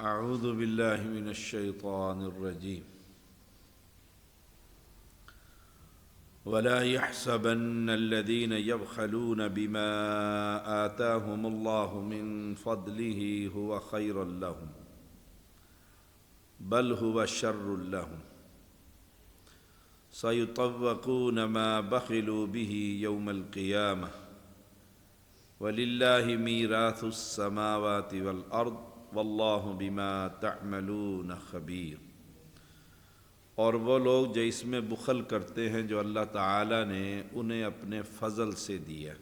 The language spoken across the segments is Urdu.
أعوذ بالله من الشيطان الرجيم ولا يحسبن الذين يبخلون بما آتاهم الله من فضله هو خيرا لهم بل هو شر لهم سيطوقون ما بخلوا به يوم القيامة ولله ميراث السماوات والأرض واللہ بما تعملون خبیر۔ اور وہ لوگ جو اس میں بخل کرتے ہیں جو اللہ تعالیٰ نے انہیں اپنے فضل سے دیا،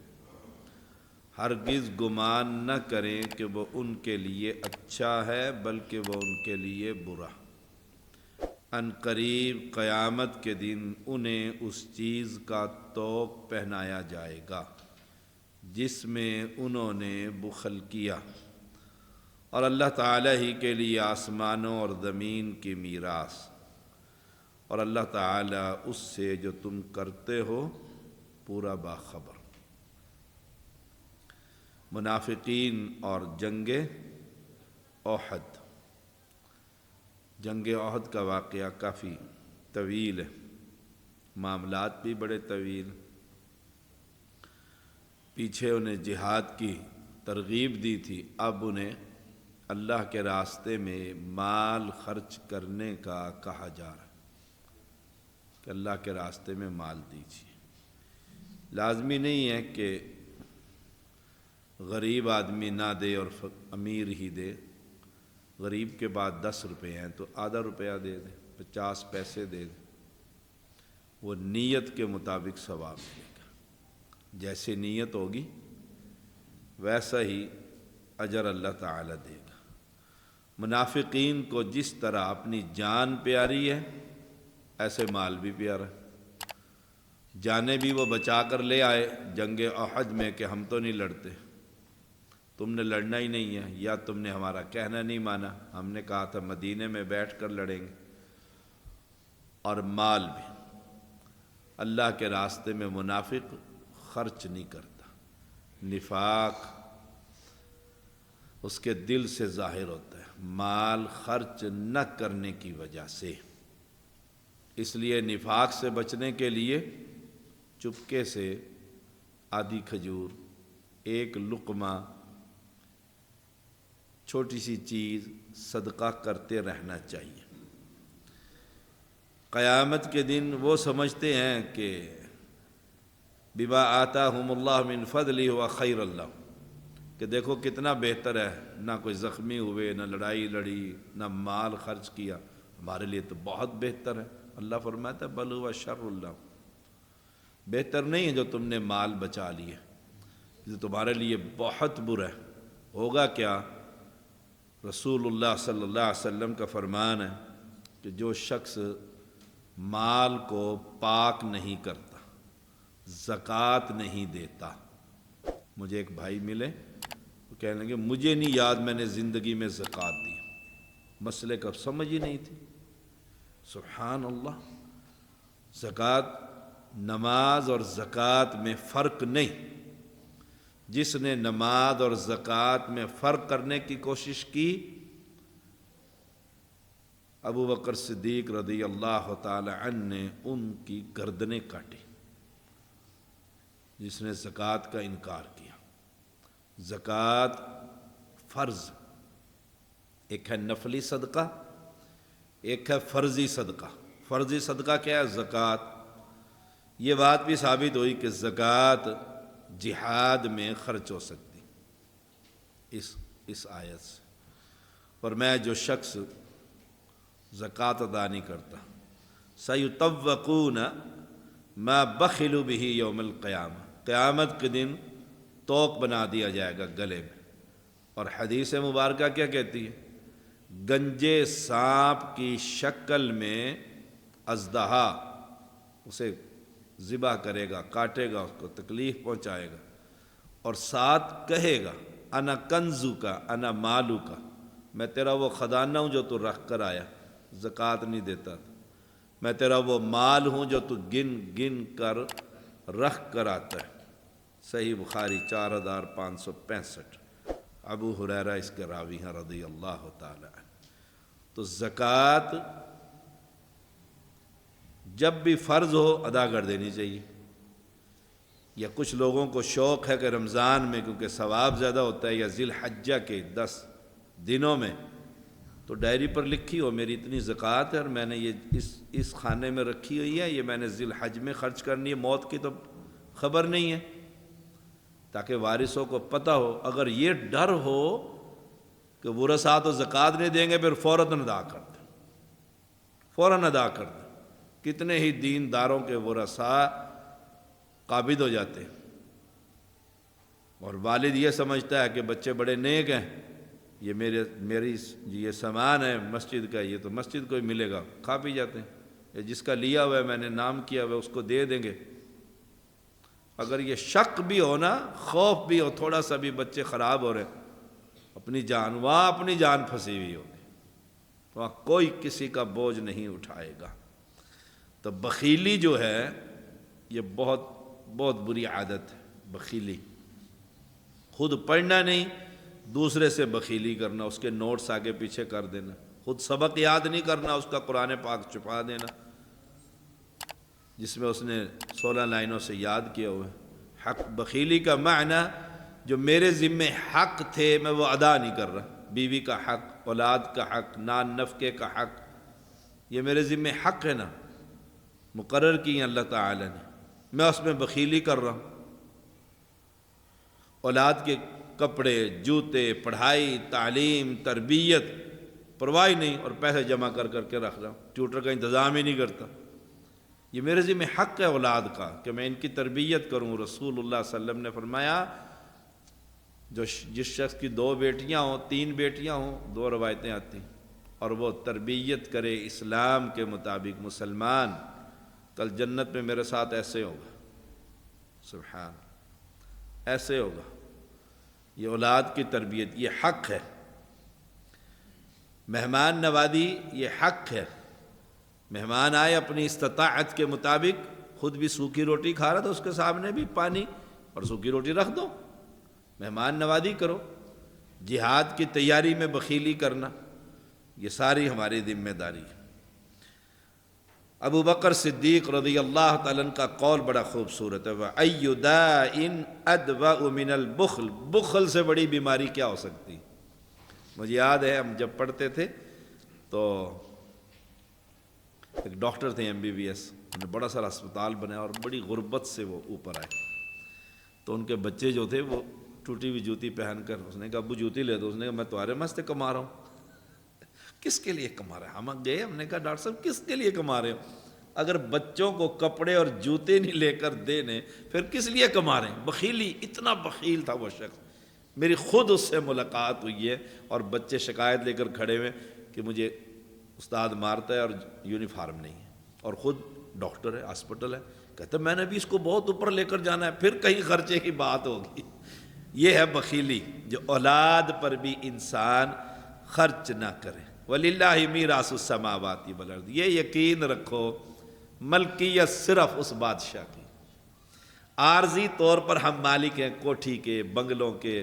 ہرگز گمان نہ کریں کہ وہ ان کے لیے اچھا ہے بلکہ وہ ان کے لیے برا۔ ان قریب قیامت کے دن انہیں اس چیز کا طوق پہنایا جائے گا جس میں انہوں نے بخل کیا، اور اللہ تعالیٰ ہی کے لیے آسمانوں اور زمین کی میراث، اور اللہ تعالیٰ اس سے جو تم کرتے ہو پورا باخبر۔ منافقین اور جنگ احد۔ جنگ احد کا واقعہ کافی طویل ہے، معاملات بھی بڑے طویل۔ پیچھے انہیں جہاد کی ترغیب دی تھی، اب انہیں اللہ کے راستے میں مال خرچ کرنے کا کہا جا رہا ہے کہ اللہ کے راستے میں مال دیجیے۔ لازمی نہیں ہے کہ غریب آدمی نہ دے اور امیر ہی دے۔ غریب کے بعد 10 روپے ہیں تو آدھا روپیہ دے دے، 50 پیسے دے دے، وہ نیت کے مطابق ثواب ملے گا۔ جیسے نیت ہوگی ویسا ہی اجر اللہ تعالیٰ دے گا۔ منافقین کو جس طرح اپنی جان پیاری ہے ایسے مال بھی پیارا ہے۔ جانیں بھی وہ بچا کر لے آئے جنگ احد میں کہ ہم تو نہیں لڑتے، تم نے لڑنا ہی نہیں ہے، یا تم نے ہمارا کہنا نہیں مانا، ہم نے کہا تھا مدینے میں بیٹھ کر لڑیں گے۔ اور مال بھی اللہ کے راستے میں منافق خرچ نہیں کرتا، نفاق اس کے دل سے ظاہر ہوتا ہے، مال خرچ نہ کرنے کی وجہ سے۔ اس لیے نفاق سے بچنے کے لیے چپکے سے آدھی کھجور، ایک لقمہ، چھوٹی سی چیز صدقہ کرتے رہنا چاہیے۔ قیامت کے دن وہ سمجھتے ہیں کہ بما آتاہم اللہ من فضلہ ہوا خیر اللہ، کہ دیکھو کتنا بہتر ہے، نہ کوئی زخمی ہوئے، نہ لڑائی لڑی، نہ مال خرچ کیا، ہمارے لیے تو بہت بہتر ہے۔ اللہ فرماتا ہے بل ہوا شر اللہ، بہتر نہیں ہے جو تم نے مال بچا لیا، یہ تمہارے لیے بہت برا ہے۔ ہوگا کیا؟ رسول اللہ صلی اللہ علیہ وسلم کا فرمان ہے کہ جو شخص مال کو پاک نہیں کرتا، زکوٰۃ نہیں دیتا۔ مجھے ایک بھائی ملے، وہ کہنے لگے مجھے نہیں یاد میں نے زندگی میں زکوٰۃ دی، مسئلے کا سمجھ ہی نہیں تھی۔ سبحان اللہ، زکوٰۃ، نماز اور زکوٰۃ میں فرق نہیں۔ جس نے نماز اور زکوٰۃ میں فرق کرنے کی کوشش کی، ابو بکر صدیق رضی اللہ تعالی عنہ نے ان کی گردنیں کاٹی۔ جس نے زکوٰۃ کا انکار کیا۔ زکوٰۃ فرض، ایک ہے نفلی صدقہ، ایک ہے فرضی صدقہ۔ فرضی صدقہ کیا ہے؟ زکوٰۃ۔ یہ بات بھی ثابت ہوئی کہ زکوٰۃ جہاد میں خرچ ہو سکتی اس آیت سے۔ اور میں جو شخص زکوٰۃ ادا نہیں کرتا، سَيُطَوَّقُونَ مَا بَخِلُوا بِهِ يَوْمَ الْقِيَامَةِ، قیامت کے دن توق بنا دیا جائے گا گلے میں۔ اور حدیث مبارکہ کیا کہتی ہے؟ گنجے سانپ کی شکل میں اژدہا اسے ذبح کرے گا، کاٹے گا، اس کو تکلیف پہنچائے گا، اور ساتھ کہے گا انا کنزو کا انا مالو کا، میں تیرا وہ خزانہ ہوں جو تو رکھ کر آیا، زکوٰۃ نہیں دیتا تھا، میں تیرا وہ مال ہوں جو تو گن گن کر رکھ کر آتا ہے۔ صحیح بخاری 4565۔ ابو ہریرہ اس کے راوی ہیں رضی اللہ تعالی عنہ۔ تو زکوٰۃ جب بھی فرض ہو ادا کر دینی چاہیے. یا کچھ لوگوں کو شوق ہے کہ رمضان میں کیونکہ ثواب زیادہ ہوتا ہے، یا ذی الحجہ کے 10 دنوں میں تو ڈائری پر لکھی ہو میری اتنی زکوٰۃ ہے اور میں نے یہ اس خانے میں رکھی ہوئی ہے، یہ میں نے ذی الحج میں خرچ کرنی ہے، موت کی تو خبر نہیں ہے، تاکہ وارثوں کو پتہ ہو. اگر یہ ڈر ہو کہ ورثاء تو زکوٰۃ نہیں دیں گے، پھر فوراً ادا کر دیں، فوراً ادا کر دیں. کتنے ہی دینداروں کے ورثاء قابض ہو جاتے ہیں، اور والد یہ سمجھتا ہے کہ بچے بڑے نیک ہیں، یہ میری یہ سامان ہے مسجد کا، یہ تو مسجد کو ہی ملے گا، کھا پی جاتے ہیں. یا جس کا لیا ہوا ہے میں نے نام کیا ہوا ہے اس کو دے دیں گے. اگر یہ شک بھی ہو نا، خوف بھی ہو تھوڑا سا بھی بچے خراب ہو رہے ہیں، اپنی جان وہاں اپنی جان پھنسی ہوئی ہوگی، وہاں کوئی کسی کا بوجھ نہیں اٹھائے گا. تو بخیلی جو ہے یہ بہت بہت بری عادت ہے. بخیلی، خود پڑھنا نہیں، دوسرے سے بخیلی کرنا، اس کے نوٹس آگے پیچھے کر دینا، خود سبق یاد نہیں کرنا، اس کا قرآن پاک چھپا دینا جس میں اس نے 16 لائنوں سے یاد کیا ہوا ہے. حق بخیلی کا معنی جو میرے ذمے حق تھے میں وہ ادا نہیں کر رہا، بیوی کا حق، اولاد کا حق، نان نفقے کا حق، یہ میرے ذمے حق ہے نا، مقرر کی ہیں اللہ تعالی نے، میں اس میں بخیلی کر رہا ہوں. اولاد کے کپڑے، جوتے، پڑھائی، تعلیم، تربیت پرواہ نہیں، اور پیسے جمع کر کر کے رکھ رہا ہوں، ٹیوٹر کا انتظام ہی نہیں کرتا. یہ میرے ذمہ حق ہے اولاد کا کہ میں ان کی تربیت کروں. رسول اللہ صلی اللہ علیہ وسلم نے فرمایا جس شخص کی 2 بیٹیاں ہوں، 3 بیٹیاں ہوں، 2 روایتیں آتی ہیں، اور وہ تربیت کرے اسلام کے مطابق مسلمان، کل جنت میں میرے ساتھ ایسے ہوگا. سبحان، ایسے ہوگا. یہ اولاد کی تربیت یہ حق ہے. مہمان نوازی یہ حق ہے. مہمان آئے اپنی استطاعت کے مطابق، خود بھی سوکھی روٹی کھا رہا تو اس کے سامنے بھی پانی اور سوکھی روٹی رکھ دو، مہمان نوازی کرو. جہاد کی تیاری میں بخیلی کرنا یہ ساری ہماری ذمہ داری ہے. ابو بکر صدیق رضی اللہ تعالیٰ عنہ کا قول بڑا خوبصورت ہے، وَأَيُّ دَاءٍ أَدْوَأُ مِنَ الْبُخْلِ، بخل سے بڑی بیماری کیا ہو سکتی. مجھے یاد ہے ہم جب پڑھتے تھے تو ایک ڈاکٹر تھے MBBS، انہوں نے بڑا سارا اسپتال بنایا اور بڑی غربت سے وہ اوپر آئے. تو ان کے بچے جو تھے وہ ٹوٹی ہوئی جوتی پہن کر، اس نے کہا ابو جوتی لے دو. اس نے کہا میں تمہارے واسطے کما رہا ہوں. کس کے لیے کما رہے ہیں؟ ہم گئے، ہم نے کہا ڈاکٹر صاحب کس کے لیے کما رہے ہو؟ اگر بچوں کو کپڑے اور جوتے نہیں لے کر دینے پھر کس لیے کما رہے ہیں؟ بخیلی، اتنا بخیل تھا وہ شخص. میری خود اس سے ملاقات ہوئی ہے، اور بچے شکایت لے کر کھڑے ہوئے کہ مجھے استاد مارتا ہے اور یونیفارم نہیں ہے، اور خود ڈاکٹر ہے، ہاسپٹل ہے. کہتا میں نے بھی اس کو بہت اوپر لے کر جانا ہے، پھر کہیں خرچے کی بات ہوگی. یہ ہے بخیلی، جو اولاد پر بھی انسان خرچ نہ کرے. وَلِلَّهِ مِيرَاثُ السَّمَاوَاتِ وَالْأَرْضِ، یہ یقین رکھو ملکیت صرف اس بادشاہ کی. عارضی طور پر ہم مالک ہیں کوٹھی کے، بنگلوں کے،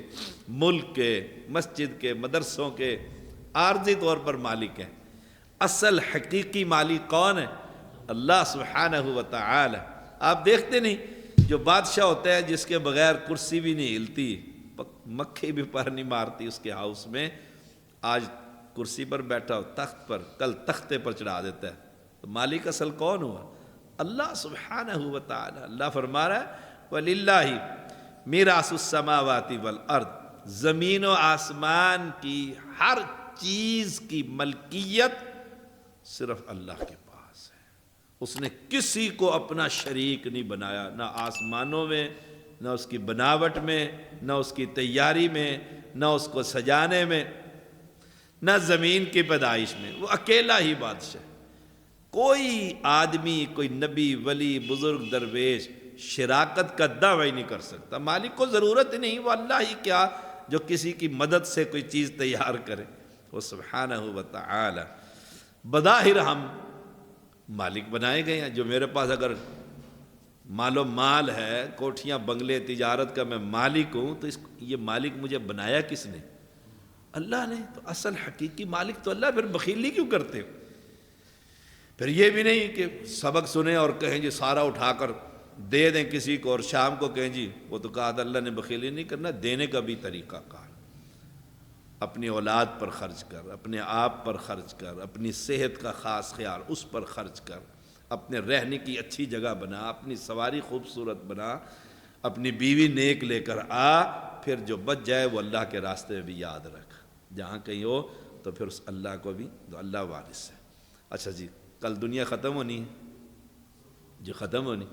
ملک کے، مسجد کے، مدرسوں کے، عارضی طور پر مالک ہیں. اصل حقیقی مالک کون ہے؟ اللہ سبحانہ و تعالی. آپ دیکھتے نہیں جو بادشاہ ہوتا ہے جس کے بغیر کرسی بھی نہیں ہلتی، مکھی بھی پر نہیں مارتی اس کے ہاؤس میں، آج کرسی پر بیٹھا ہو، تخت پر، کل تختے پر چڑھا دیتا ہے. تو مالک اصل کون ہوا؟ اللہ سبحانہ و تعالی. اللہ فرما رہا ہے وَلِلَّهِ مِيرَاثُ السَّمَاوَاتِ وَالْأَرْضِ، زمین و آسمان کی ہر چیز کی ملکیت صرف اللہ کے پاس ہے. اس نے کسی کو اپنا شریک نہیں بنایا، نہ آسمانوں میں، نہ اس کی بناوٹ میں، نہ اس کی تیاری میں، نہ اس کو سجانے میں، نہ زمین کی پیدائش میں. وہ اکیلا ہی بادشاہ. کوئی آدمی، کوئی نبی، ولی، بزرگ، درویش شراکت کا دعوی نہیں کر سکتا. مالک کو ضرورت نہیں، وہ اللہ ہی کیا جو کسی کی مدد سے کوئی چیز تیار کرے. وہ سبحانہ و تعالی. بظاہر ہم مالک بنائے گئے ہیں. جو میرے پاس اگر مال و مال ہے، کوٹھیاں، بنگلے، تجارت کا میں مالک ہوں، تو یہ مالک مجھے بنایا کس نے؟ اللہ نے تو اصل حقیقی مالک تو اللہ، پھر بخیلی کیوں کرتے ہو؟ پھر یہ بھی نہیں کہ سبق سنیں اور کہیں جی سارا اٹھا کر دے دیں کسی کو، اور شام کو کہیں جی وہ تو کہا تھا اللہ نے بخیلی نہیں کرنا، دینے کا بھی طریقہ کار، اپنی اولاد پر خرچ کر، اپنے آپ پر خرچ کر، اپنی صحت کا خاص خیال اس پر خرچ کر، اپنے رہنے کی اچھی جگہ بنا، اپنی سواری خوبصورت بنا، اپنی بیوی نیک لے کر آ، پھر جو بچ جائے وہ اللہ کے راستے میں بھی یاد رکھ، جہاں کہیں ہو تو پھر اس اللہ کو بھی، تو اللہ وارث ہے۔ اچھا جی، کل دنیا ختم ہونی ہے جو ختم ہونی،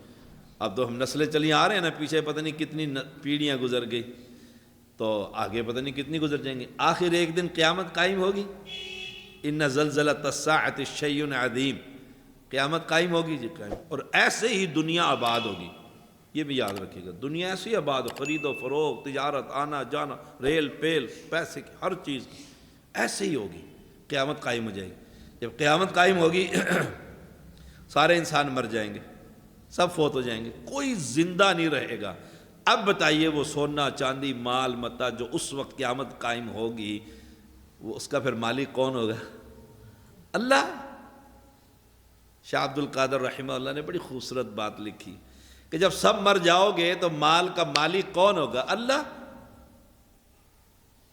اب تو ہم نسلیں چلی آ رہے ہیں نا، پیچھے پتہ نہیں کتنی پیڑھیاں گزر گئی، تو آگے پتہ نہیں کتنی گزر جائیں گے، آخر ایک دن قیامت قائم ہوگی۔ ان زلزلۃ الساعۃ شیء عظیم، قیامت قائم ہوگی جی، قائم، اور ایسے ہی دنیا آباد ہوگی، یہ بھی یاد رکھیے گا، دنیا ایسے ہی آباد ہو، خرید و فروخت، تجارت، آنا جانا، ریل پیل، پیسے کی ہر چیز کی ایسے ہی ہوگی، قیامت قائم ہو جائے گی۔ جب قیامت قائم ہوگی سارے انسان مر جائیں گے، سب فوت ہو جائیں گے، کوئی زندہ نہیں رہے گا۔ اب بتائیے وہ سونا چاندی مال متا جو اس وقت قیامت قائم ہوگی، وہ اس کا پھر مالک کون ہوگا؟ اللہ۔ شاہ عبد القادر رحمہ اللہ نے بڑی خوبصورت بات لکھی کہ جب سب مر جاؤ گے تو مال کا مالک کون ہوگا؟ اللہ۔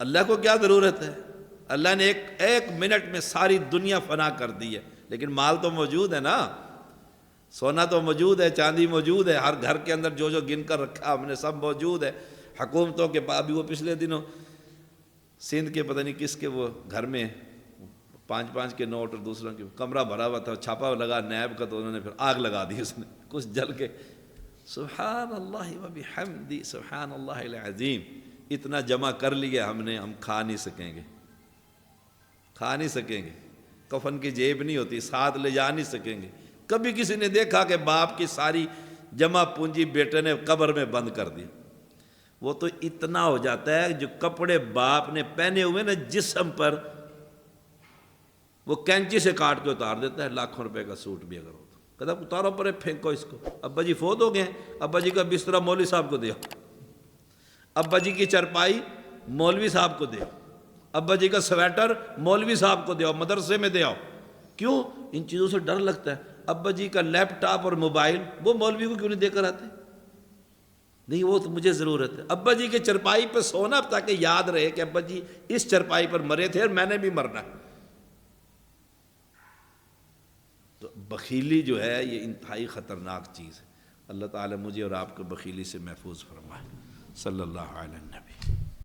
اللہ کو کیا ضرورت ہے؟ اللہ نے ایک منٹ میں ساری دنیا فنا کر دی ہے، لیکن مال تو موجود ہے نا، سونا تو موجود ہے، چاندی موجود ہے، ہر گھر کے اندر جو جو گن کر رکھا ہم نے سب موجود ہے۔ حکومتوں کے پاس بھی، وہ پچھلے دنوں سندھ کے پتہ نہیں کس کے وہ گھر میں 5 کے نوٹ اور دوسروں کے کمرہ بھرا ہوا تھا، چھاپا لگا نیب کا، تو انہوں نے پھر آگ لگا دی اس نے، کچھ جل کے۔ سبحان اللہ و بحمدہ سبحان اللہ العظیم، اتنا جمع کر لیا ہم نے، ہم کھا نہیں سکیں گے، کھا نہیں سکیں گے، کفن کی جیب نہیں ہوتی، ساتھ لے جا نہیں سکیں گے۔ کبھی کسی نے دیکھا کہ باپ کی ساری جمع پونجی بیٹے نے قبر میں بند کر دی؟ وہ تو اتنا ہو جاتا ہے جو کپڑے باپ نے پہنے ہوئے نا جسم پر، وہ کینچی سے کاٹ کے اتار دیتا ہے، لاکھوں روپے کا سوٹ بھی اگر ہو تو کہتا اتارو پرے، پھینکو اس کو، ابا جی فوت ہو گئے، ابا جی کا بستر مولوی صاحب کو دیا، ابا جی کی چرپائی مولوی صاحب کو دیا، ابا جی کا سویٹر مولوی صاحب کو دیا، مدرسے میں دیا۔ کیوں؟ ان چیزوں سے ڈر لگتا ہے۔ ابا جی کا لیپ ٹاپ اور موبائل وہ مولوی کو کیوں نہیں دے کر آتے؟ نہیں، وہ تو مجھے ضرورت ہے۔ ابا جی کے چرپائی پہ سونا تاکہ یاد رہے کہ ابا جی اس چرپائی پر مرے تھے اور میں نے بھی مرنا ہے۔ تو بخیلی جو ہے یہ انتہائی خطرناک چیز ہے۔ اللہ تعالی مجھے اور آپ کو بخیلی سے محفوظ فرمائے۔ صلی اللہ علیہ وسلم۔